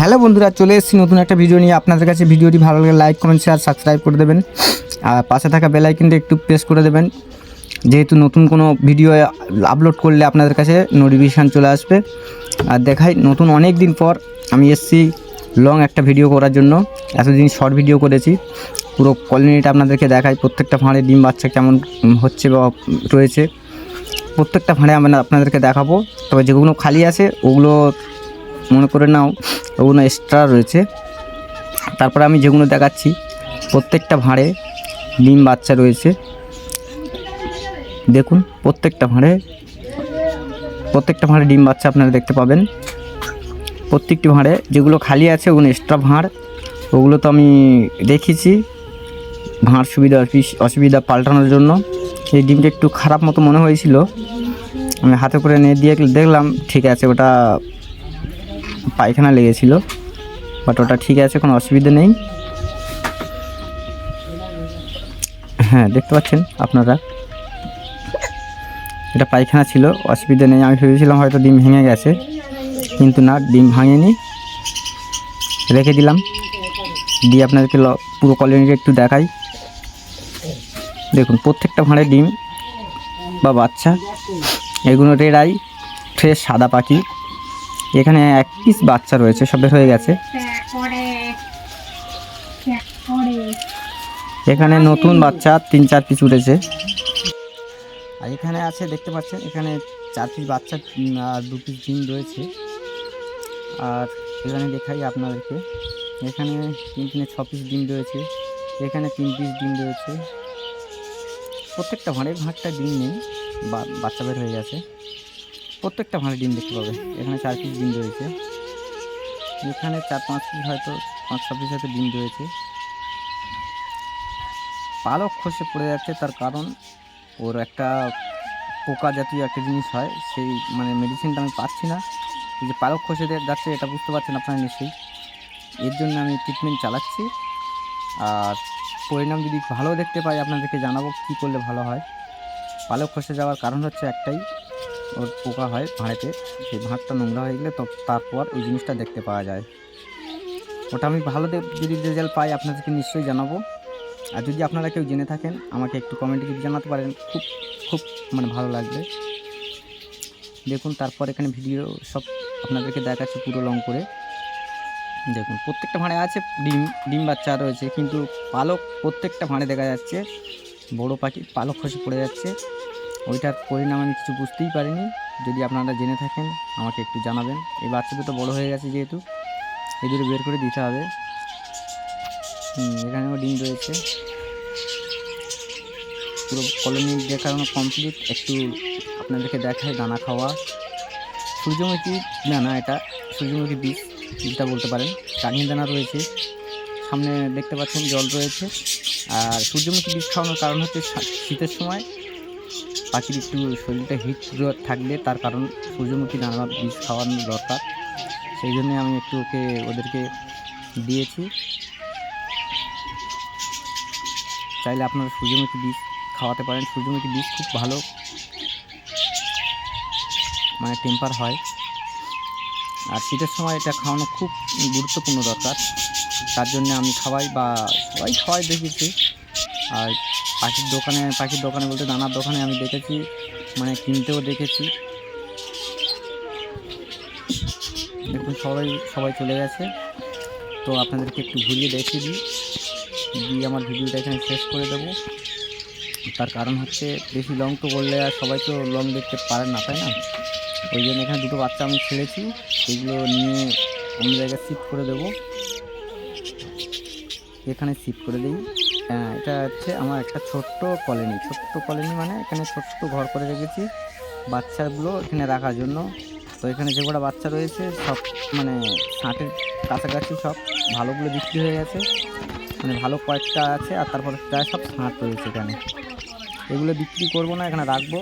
Hello বন্ধুরা, চলে এসেছি নতুন একটা ভিডিও নিয়ে। আপনাদের কাছে ভিডিওটি ভালো লাগলে লাইক কমেন্ট শেয়ার সাবস্ক্রাইব করে দেবেন, আর পাশে থাকা বেল আইকনটা একটু প্রেস করে দেবেন, যেহেতু নতুন কোনো ভিডিও আপলোড করলে আপনাদের কাছে নোটিফিকেশান চলে আসবে। আর দেখাই, নতুন অনেক দিন পর আমি এসেছি লং একটা ভিডিও করার জন্য। এতদিন শর্ট ভিডিও করেছি, পুরো কলোনিটা আপনাদেরকে দেখাই, প্রত্যেকটা ভাঁড়ে ডিম বাচ্চা কেমন হচ্ছে বা রয়েছে প্রত্যেকটা ভাঁড়ে আমরা আপনাদেরকে দেখাবো। তবে যেগুলো খালি আছে ওগুলো মনে করে নাও, ওগুলো এক্সট্রা রয়েছে। তারপরে আমি যেগুলো দেখাচ্ছি প্রত্যেকটা ভাঁড়ে ডিম বাচ্চা রয়েছে। দেখুন প্রত্যেকটা ভাঁড়ে ডিম বাচ্চা আপনারা দেখতে পাবেন। প্রত্যেকটি ভাঁড়ে যেগুলো খালি আছে ওগুলো এক্সট্রা ভাঁড়, ওগুলো তো আমি রেখেছি ভাঁড় অসুবিধা পাল্টানোর জন্য। এই ডিমটা একটু খারাপ মতো মনে হয়েছিল, আমি হাতে করে নিয়ে দিয়ে দেখলাম ঠিক আছে, ওটা পায়খানা লেগেছিল, বাট ওটা ঠিক আছে, কোনো অসুবিধা নেই। হ্যাঁ, দেখতে পাচ্ছেন আপনারা, এটা পায়খানা ছিল, অসুবিধা নেই। আমি ভেবেছিলাম হয়তো ডিম ভেঙে গেছে, কিন্তু না, ডিম ভাঙেনি, রেখে দিলাম। দিয়ে আপনাদেরকে পুরো কলোনিটা একটু দেখাই। দেখুন প্রত্যেকটা ভাঁড়ে ডিম বা বাচ্চা। এগুলো রেড আই ফ্রেশ সাদা পাখি। এখানে এক পিস বাচ্চা রয়েছে, সব বের হয়ে গেছে। এখানে নতুন বাচ্চা 3-4 পিস উঠেছে। আর এখানে আছে, দেখতে পাচ্ছেন এখানে 4 পিস বাচ্চা আর 2 পিস ডিম রয়েছে। আর এখানে দেখাই আপনাদেরকে, এখানে 6 পিস ডিম রয়েছে, এখানে 3 পিস ডিম রয়েছে। প্রত্যেকটা ভাঁড়টা ডিম নেই, বাচ্চা বের হয়ে গেছে। প্রত্যেকটা ভাঁড়ে ডিম দেখতে পাবে। এখানে 4 পিস ডিম রয়েছে, এখানে 4-5 পিস হয়তো 5-6 পিস হয়তো ডিম রয়েছে। পালক খসে পড়ে যাচ্ছে, তার কারণ ওর একটা পোকা জাতীয় একটা জিনিস হয়, সেই মেডিসিনটা আমি পাচ্ছি না। এই যে পালক খসে যাচ্ছে, এটা বুঝতে পারছেন আপনারা নিশ্চয়ই। এর জন্য আমি ট্রিটমেন্ট চালাচ্ছি, আর পরিণাম যদি ভালো দেখতে পাই আপনাদেরকে জানাবো কী করলে ভালো হয়। পালক খসে যাওয়ার কারণ হচ্ছে একটাই, ওর পোকা হয় ভাঁড়েতে, সেই ভাঁড়টা নোংরা হয়ে গেলে তারপর এই জিনিসটা দেখতে পাওয়া যায়। ওটা আমি ভালো যদি রেজাল্ট পাই আপনাদেরকে নিশ্চয়ই জানাবো। আর যদি আপনারা কেউ জেনে থাকেন আমাকে একটু কমেন্টে যদি জানাতে পারেন, খুব খুব ভালো লাগবে। দেখুন তারপর এখানে ভিডিও সব আপনাদেরকে দেখাচ্ছি পুরো লং করে। দেখুন প্রত্যেকটা ভাঁড়ে আছে ডিম বাচ্চা রয়েছে, কিন্তু পালক প্রত্যেকটা ভাঁড়ে দেখা যাচ্ছে বড় পাখি পালক খসে পড়ে যাচ্ছে। ওইটার পরিণাম আমি কিছু বুঝতেই পারিনি। যদি আপনারা জেনে থাকেন আমাকে একটু জানাবেন। এই বাচ্চা দুটো বড় হয়ে গেছে, যেহেতু এই দুটো বের করে দিতে হবে। এখানেও ডিম রয়েছে। পুরো কলোনি দেখানো কমপ্লিট। একটু আপনাদেরকে দেখায় দানা খাওয়া। সূর্যমুখী দানা, এটা সূর্যমুখী বীজ যেটা বলতে পারেন। কাঙিয়ে দানা রয়েছে, সামনে দেখতে পাচ্ছেন জল রয়েছে। আর সূর্যমুখী বীজ খাওয়ানোর কারণ হচ্ছে শীতের সময় পাখির একটু শরীরটা হিট থাকলে, তার কারণ সূর্যমুখী দানা বীজ খাওয়ানো দরকার। সেই জন্য আমি একটু ওদেরকে দিয়েছি। চাইলে আপনারা সূর্যমুখী বীজ খাওয়াতে পারেন। সূর্যমুখী বীজ খুব ভালো টেম্পার হয়, আর শীতের সময় এটা খাওয়ানো খুব গুরুত্বপূর্ণ দরকার। তার জন্য আমি খাওয়াই, বা সবাই খাওয়াই দেখেছি। আর পাখির দোকানে বলতে দানার দোকানে আমি দেখেছি, কিনতেও দেখেছি। দেখুন সবাই চলে গেছে। তো আপনাদেরকে একটু ঘুরিয়ে দেখিয়ে দিয়ে আমার ভিডিওটা এখানে শেষ করে দেবো। তার কারণ হচ্ছে বেশি লং তো করলে আর সবাই তো লং দেখতে পারেন না, তাই না? ওই জন্য এখানে দুটো বাচ্চা আমি ছেড়েছি, সেগুলো নিয়ে অন্য জায়গায় শিফট করে দেবো। এখানে শিফট করে দিই। এটা হচ্ছে আমার একটা ছোট্ট কলোনি, এখানে ছোট্ট ঘর করে রেখেছি বাচ্চাগুলো এখানে রাখার জন্য। তো এখানে যে কটা বাচ্চা রয়েছে সব 60-এর কাছাকাছি, সব ভালোগুলো বিক্রি হয়ে গেছে। ভালো কয়েকটা আছে, আর তারপরে প্রায় সব 60 রয়েছে এখানে। এগুলো বিক্রি করবো না, এখানে রাখবো।